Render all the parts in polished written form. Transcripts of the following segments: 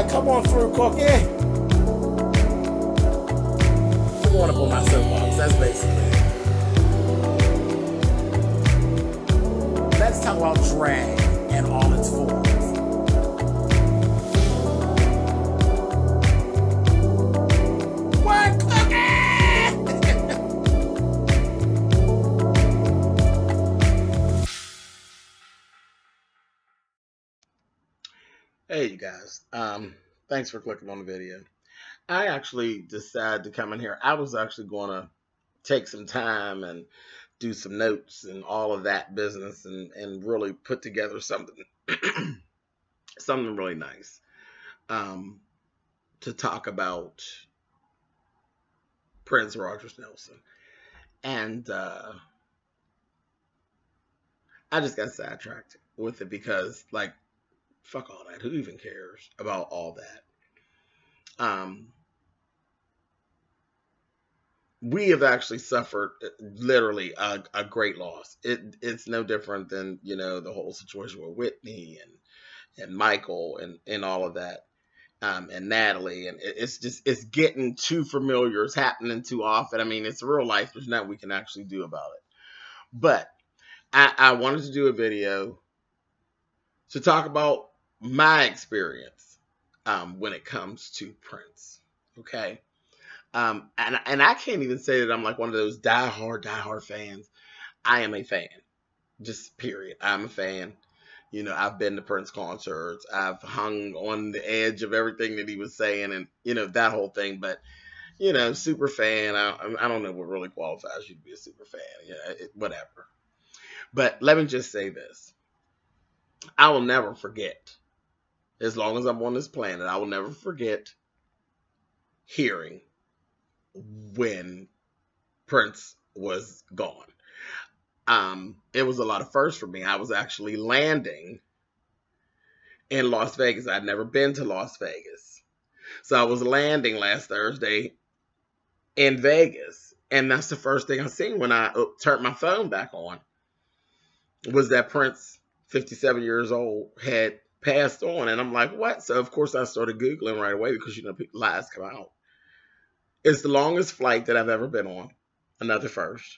Come on through, Cookie. I want to pull my soapbox. That's basically it. Let's talk about drag and all its forms. What, Hey, you guys. Thanks for clicking on the video. I actually decided to come in here. I was actually going to take some time and do some notes and all of that business and really put together something something really nice to talk about Prince Rogers Nelson. And I just got sidetracked with it because, like, fuck all that. Who even cares about all that? We have actually suffered literally a great loss. It's no different than, you know, the whole situation with Whitney and Michael and all of that, and Natalie, and it's getting too familiar. It's happening too often. I mean, it's real life. There's nothing we can actually do about it. But I wanted to do a video to talk about my experience when it comes to Prince. Okay. And I can't even say that I'm like one of those diehard fans. I am a fan. Just period. I'm a fan. You know, I've been to Prince concerts. I've hung on the edge of everything that he was saying and, you know, that whole thing. But, you know, super fan. I don't know what really qualifies you to be a super fan. Yeah, whatever. But let me just say this. I will never forget, as long as I'm on this planet, I will never forget hearing when Prince was gone. It was a lot of firsts for me. I was actually landing in Las Vegas. I'd never been to Las Vegas. So I was landing last Thursday in Vegas. And that's the first thing I seen when I turned my phone back on, was that Prince, 57 years old, had passed on. And I'm like, what? So of course I started Googling right away because, you know, lies come out. It's the longest flight that I've ever been on. Another first.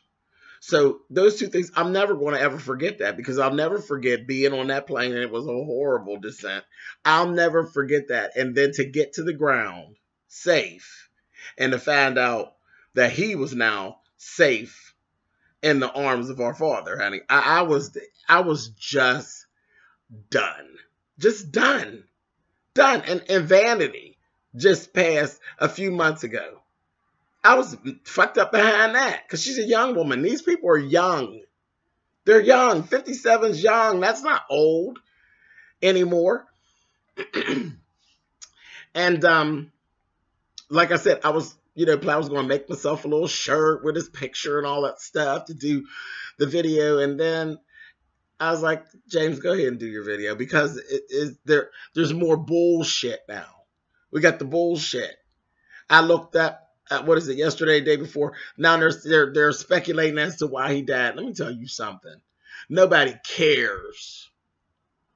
So those two things, I'm never going to ever forget that, because I'll never forget being on that plane, and it was a horrible descent. I'll never forget that. And then to get to the ground safe and to find out that he was now safe in the arms of our Father, honey. I was just done. Just done. Done. And Vanity just passed a few months ago. I was fucked up behind that because she's a young woman. These people are young. They're young. 57's young. That's not old anymore. And like I said, I was going to make myself a little shirt with his picture and all that stuff to do the video. And then I was like, James, go ahead and do your video, because there's more bullshit now. We got the bullshit. I looked up at, what is it, yesterday, day before. Now they're speculating as to why he died. Let me tell you something. Nobody cares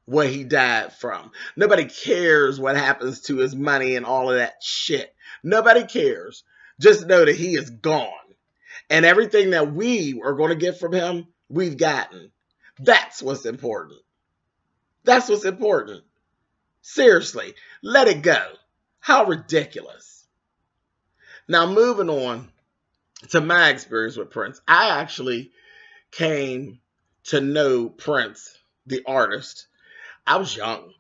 what he died from. Nobody cares what happens to his money and all of that shit. Nobody cares. Just know that he is gone. And everything that we are going to get from him, we've gotten. That's what's important. That's what's important. Seriously, let it go. How ridiculous. Now, moving on to my experience with Prince. I actually came to know Prince, the artist. I was young.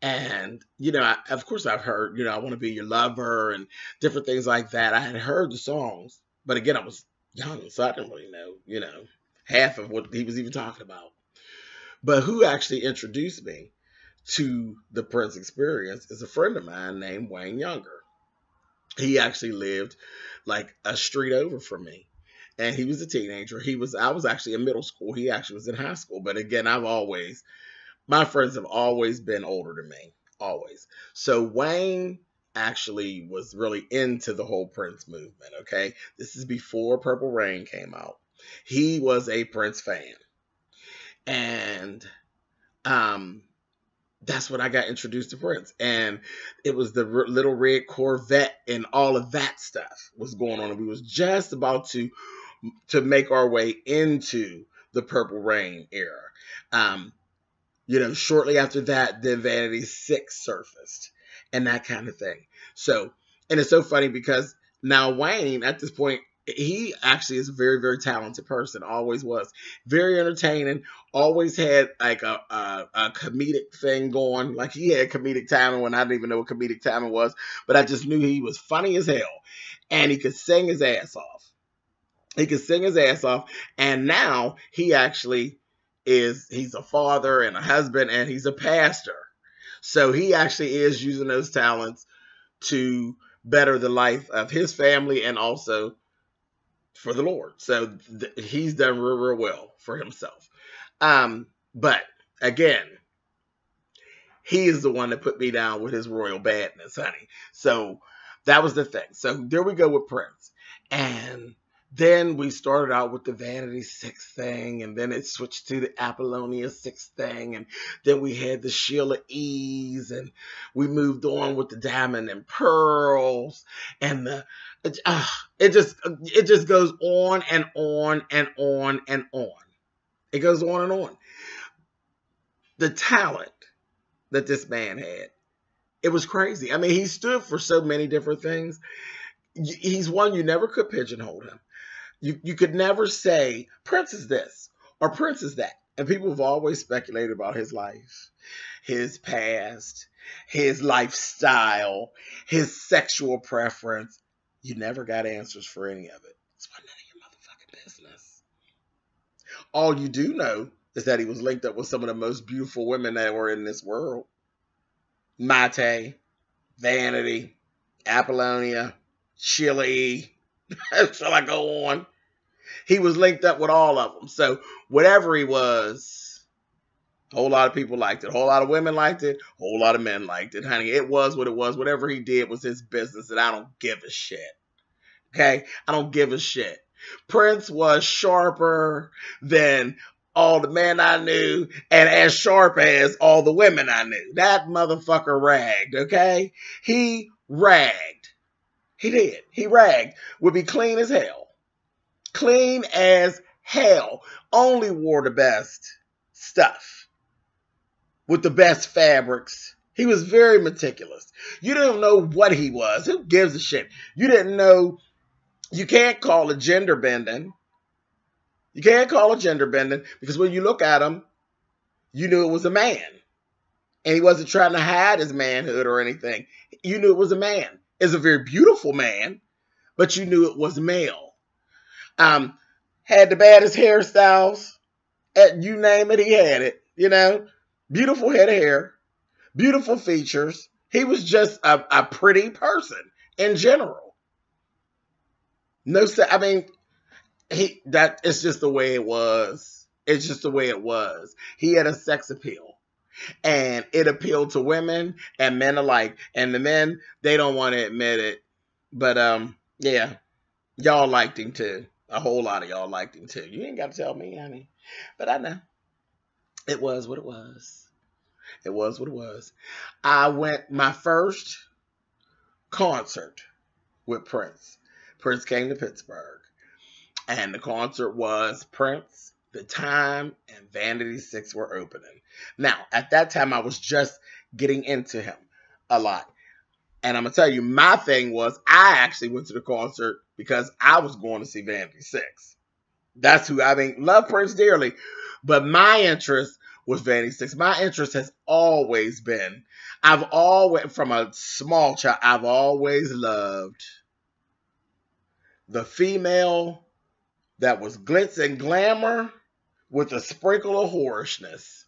And, you know, of course I've heard, you know, I Want to Be Your Lover and different things like that. I had heard the songs. But again, I was young, so I didn't really know, you know, half of what he was even talking about. But who actually introduced me to the Prince experience is a friend of mine named Wayne Younger. He actually lived like a street over from me. And he was a teenager. I was actually in middle school. He actually was in high school. But again, my friends have always been older than me. Always. So Wayne actually was really into the whole Prince movement. Okay. This is before Purple Rain came out. He was a Prince fan. And that's when I got introduced to Prince. And it was the little red Corvette and all of that stuff was going on. And we was just about to make our way into the Purple Rain era. Shortly after that, then Vanity 6 surfaced and that kind of thing. So, and it's so funny because now Wayne, at this point, he actually is a very, very talented person. Always was. Very entertaining. Always had like a comedic thing going. Like he had comedic timing when I didn't even know what comedic timing was. But I just knew he was funny as hell. And he could sing his ass off. And now he actually he's a father and a husband and he's a pastor. So he actually is using those talents to better the life of his family and also for the Lord. So he's done real, real well for himself. But again, he is the one that put me down with his royal badness, honey. So that was the thing. So there we go with Prince. And then we started out with the Vanity 6 thing, and then it switched to the Apollonia 6 thing, and then we had the Sheila E's, and we moved on with the Diamond and Pearls, and it just goes on and on and on and on. It goes on and on. The talent that this man had, it was crazy. I mean, he stood for so many different things. He's one, you never could pigeonhole him. You could never say Prince is this or Prince is that. And people have always speculated about his life, his past, his lifestyle, his sexual preference. You never got answers for any of it. It's none of your motherfucking business. All you do know is that he was linked up with some of the most beautiful women that were in this world. Mate, Vanity, Apollonia, Sheila E. Shall I go on? He was linked up with all of them. So whatever he was, a whole lot of people liked it. A whole lot of women liked it. A whole lot of men liked it, honey. It was what it was. Whatever he did was his business, and I don't give a shit. Okay? I don't give a shit. Prince was sharper than all the men I knew and as sharp as all the women I knew. That motherfucker ragged, okay? He ragged. He did. He ragged. Would be clean as hell. Clean as hell. Only wore the best stuff. With the best fabrics. He was very meticulous. You didn't know what he was. Who gives a shit? You didn't know. You can't call it gender bending. You can't call it gender bending because when you look at him, you knew it was a man. And he wasn't trying to hide his manhood or anything. You knew it was a man. It's a very beautiful man, but you knew it was male. Had the baddest hairstyles. You name it, he had it. You know, beautiful head of hair, beautiful features. He was just a pretty person in general. I mean, it's just the way it was. It's just the way it was. He had a sex appeal. And it appealed to women and men alike. And the men, they don't want to admit it. But, yeah, y'all liked him too. A whole lot of y'all liked him too. You ain't got to tell me, honey. But I know. It was what it was. It was what it was. I went my first concert with Prince. Prince came to Pittsburgh. And the concert was Prince, The Time, and Vanity 6 were opening. Now, at that time, I was just getting into him a lot. And I'm going to tell you, my thing was I actually went to the concert because I was going to see Vanity 6. That's who, love Prince dearly. But my interest was Vanity 6. My interest has always been, from a small child, I've always loved the female that was glitz and glamour with a sprinkle of whorishness.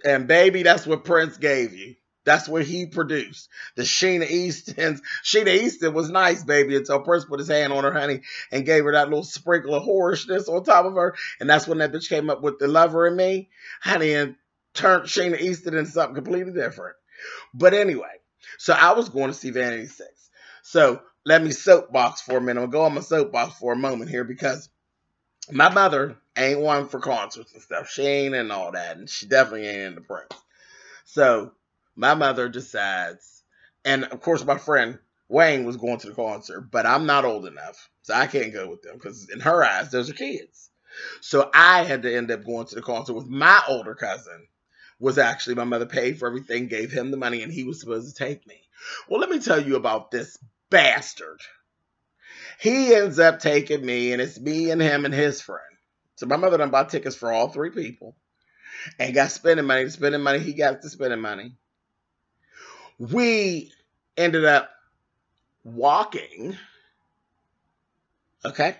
And baby, that's what Prince gave you. That's what he produced. The Sheena Easton. Sheena Easton was nice, baby, until Prince put his hand on her, honey, and gave her that little sprinkle of whorishness on top of her. And that's when that bitch came up with The Lover in Me, honey, and turned Sheena Easton into something completely different. But anyway, so I was going to see Vanity 6. So let me soapbox for a minute. I'll go on my soapbox for a moment here because my mother ain't one for concerts and stuff. She ain't into all that, and she definitely ain't into Prince. So my mother decides, and of course my friend Wayne was going to the concert, but I'm not old enough, so I can't go with them because in her eyes, those are kids. So I had to end up going to the concert with my older cousin. Was actually my mother paid for everything, gave him the money, and he was supposed to take me. Well, let me tell you about this bastard. He ends up taking me, and it's me and him and his friend. So my mother done bought tickets for all three people and got spending money. The spending money, he got the spending money. We ended up walking, okay?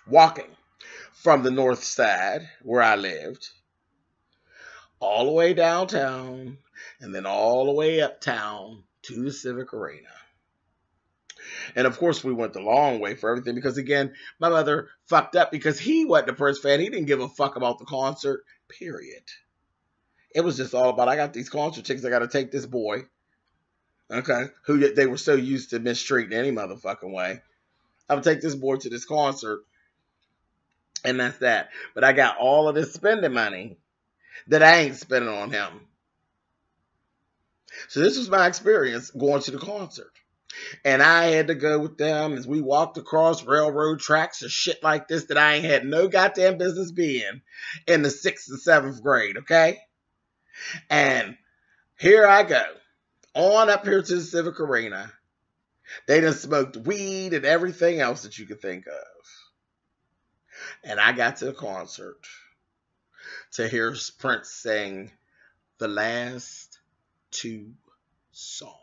Walking from the north side where I lived all the way downtown and then all the way uptown to the Civic Arena. And of course, we went the long way for everything because, again, my mother fucked up because he wasn't a Prince fan. He didn't give a fuck about the concert, period. It was just all about, I got these concert tickets, I got to take this boy, okay, who they were so used to mistreating any motherfucking way. I'm going to take this boy to this concert, and that's that. But I got all of this spending money that I ain't spending on him. So this was my experience going to the concert. And I had to go with them as we walked across railroad tracks and shit like this that I ain't had no goddamn business being in the 6th and 7th grade, okay? And here I go, on up here to the Civic Arena. They done smoked weed and everything else that you could think of. And I got to the concert to hear Prince sing the last two songs.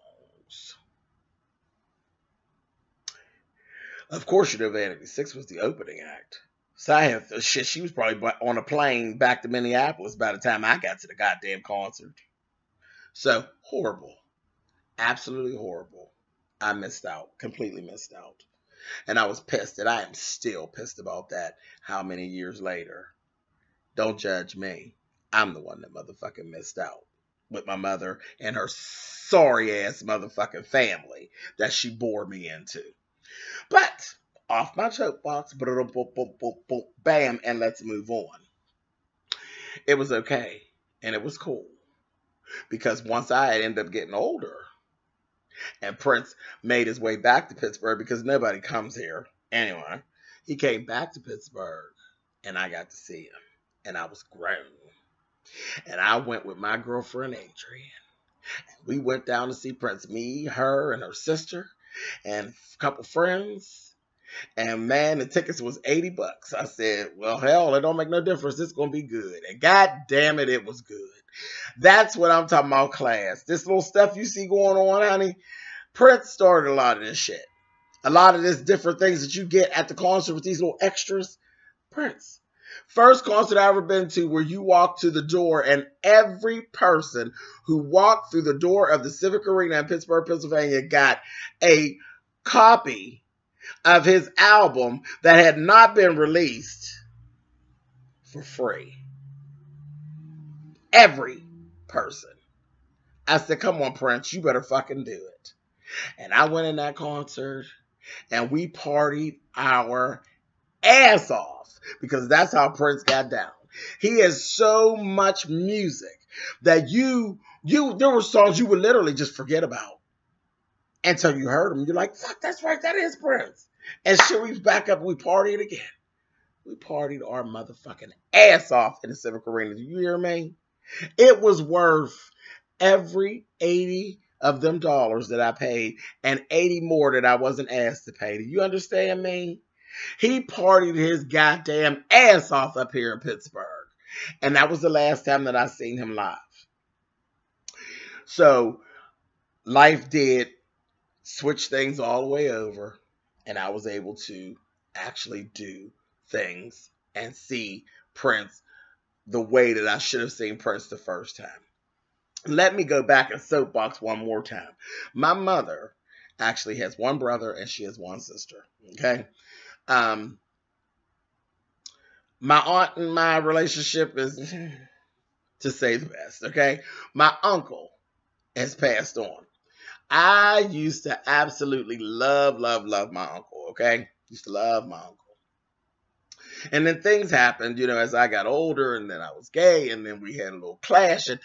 Of course, you know, Vanity 6 was the opening act. So I had shit. She was probably on a plane back to Minneapolis by the time I got to the goddamn concert. So horrible, absolutely horrible. I missed out, completely missed out, and I was pissed. And I am still pissed about that. How many years later? Don't judge me. I'm the one that motherfucking missed out with my mother and her sorry ass motherfucking family that she bore me into. But off my soapbox, bam, and let's move on. It was okay, and it was cool. Because once I had ended up getting older, and Prince made his way back to Pittsburgh because nobody comes here. Anyway, he came back to Pittsburgh, and I got to see him, and I was grown. And I went with my girlfriend, Adrian. We went down to see Prince, me, her, and her sister, and a couple friends. And man, the tickets was $80. I said, well, hell, it don't make no difference. It's going to be good. And god damn it, it was good. That's what I'm talking about, class. This little stuff you see going on, honey, Prince started a lot of this shit. A lot of this different things that you get at the concert with these little extras. Prince. First concert I ever been to where you walk to the door and every person who walked through the door of the Civic Arena in Pittsburgh, Pennsylvania got a copy of his album that had not been released for free. Every person. I said, come on, Prince, you better fucking do it. And I went in that concert and we partied our ass off because that's how Prince got down. He has so much music that there were songs you would literally just forget about until you heard them. You're like, fuck, that's right, that is Prince. And sure, we back up and we partied again. We partied our motherfucking ass off in the Civic Arena. Do you hear me? It was worth every 80 of them dollars that I paid and 80 more that I wasn't asked to pay. Do you understand me? He partied his goddamn ass off up here in Pittsburgh. And that was the last time that I seen him live. So life did switch things all the way over. And I was able to actually do things and see Prince the way that I should have seen Prince the first time. Let me go back and soapbox one more time. My mother actually has one brother and she has one sister. Okay. My aunt and my relationship is, to say the best, okay? My uncle has passed on. I used to absolutely love my uncle, okay? Used to love my uncle. And then things happened, as I got older, and then I was gay, and then we had a little clash, and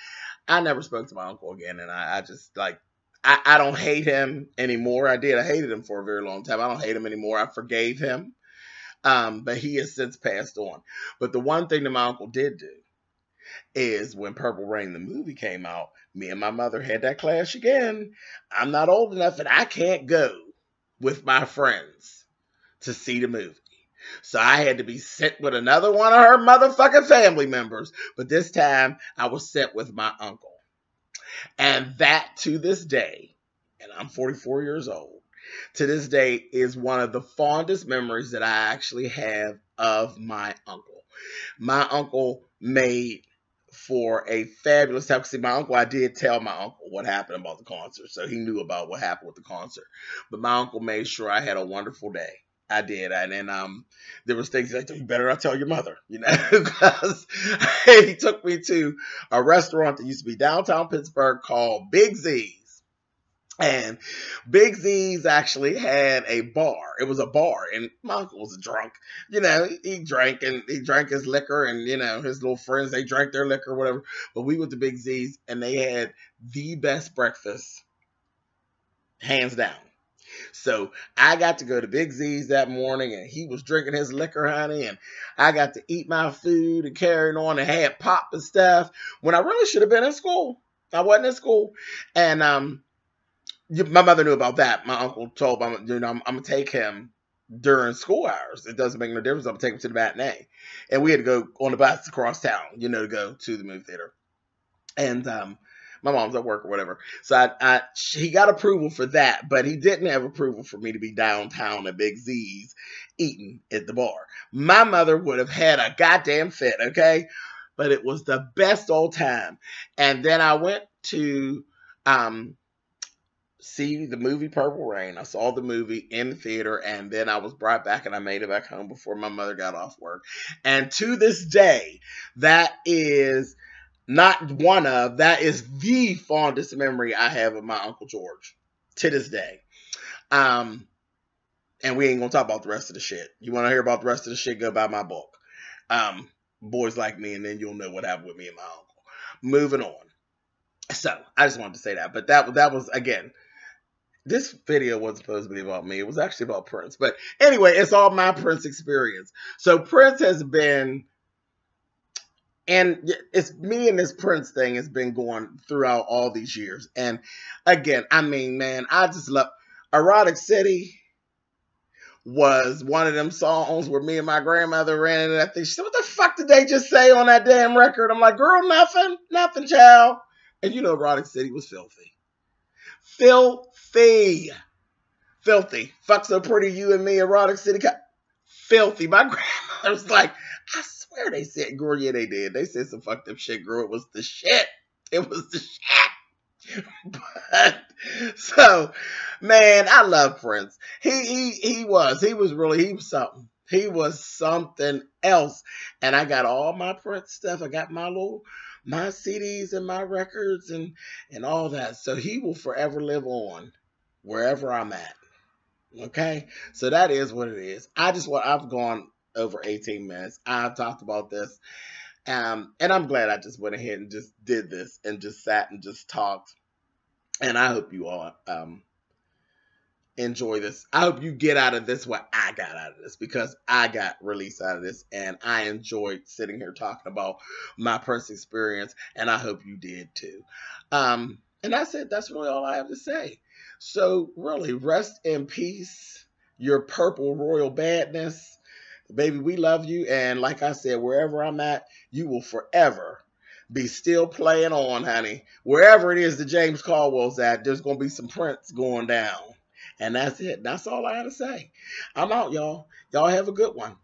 I never spoke to my uncle again, and I just like I don't hate him anymore. I did. I hated him for a very long time. I don't hate him anymore. I forgave him. But he has since passed on. But the one thing that my uncle did do is when Purple Rain, the movie, came out, me and my mother had that clash again. I'm not old enough and I can't go with my friends to see the movie. So I had to be sent with another one of her motherfucking family members. But this time I was sent with my uncle. And that to this day, and I'm 44 years old, to this day is one of the fondest memories that I actually have of my uncle. My uncle made for a fabulous time. See, my uncle, I did tell my uncle what happened about the concert, so he knew about what happened with the concert. But my uncle made sure I had a wonderful day. I did, and then there was things like, you better not tell your mother, you know, because he took me to a restaurant that used to be downtown Pittsburgh called Big Z's. And Big Z's actually had a bar. It was a bar, and my uncle was a drunk. You know, he drank his liquor, and you know, his little friends, they drank their liquor, whatever. But we went to Big Z's, and they had the best breakfast, hands down. So I got to go to Big Z's that morning, and he was drinking his liquor, honey, and I got to eat my food and carrying on and had pop and stuff when I really should have been in school. I wasn't in school, and my mother knew about that. My uncle told me, you know, I'm going to take him during school hours. It doesn't make no difference. I'm going to take him to the matinee. And we had to go on the bus across town, you know, to go to the movie theater. And my mom's at work or whatever. So he got approval for that, but he didn't have approval for me to be downtown at Big Z's eating at the bar. My mother would have had a goddamn fit, okay? But it was the best old time. And then I went to see the movie Purple Rain. I saw the movie in the theater, and then I was brought back and I made it back home before my mother got off work. And to this day, that is that is the fondest memory I have of my Uncle George to this day. And we ain't gonna talk about the rest of the shit. You want to hear about the rest of the shit, go buy my book, Boys Like Me, and then you'll know what happened with me and my uncle. Moving on. So I just wanted to say that, but that was, again, this video wasn't supposed to be about me. It was actually about Prince. But anyway, it's all my Prince experience. So Prince has been, and it's me and this Prince thing has been going throughout all these years. And again, I mean, man, I just love Erotic City was one of them songs where me and my grandmother ran, and I think she said, what the fuck did they just say on that damn record? I'm like, girl, nothing, child. And you know, Erotic City was filthy. Filthy. Fuck So Pretty, You and Me, Erotic City. Filthy. My grandmother was like, I swear they said, girl, yeah, they did. They said some fucked up shit, girl. It was the shit. It was the shit. But, so, man, I love Prince. He was something. He was something else. And I got all my Prince stuff. I got my CDs and my records and all that. So he will forever live on wherever I'm at. Okay? So that is what it is. I've gone over 18 minutes. I've talked about this. And I'm glad I just went ahead and just did this and just sat and just talked. And I hope you all enjoy this. I hope you get out of this what I got out of this, because I got release out of this and I enjoyed sitting here talking about my Prince experience, and I hope you did too. And that's it. That's really all I have to say. So really, rest in peace, your purple royal badness. Baby, we love you, and like I said, wherever I'm at, you will forever be still playing on, honey. Wherever it is that James Colwell's at, there's going to be some Prince going down. And that's it. That's all I have to say. I'm out, y'all. Y'all have a good one.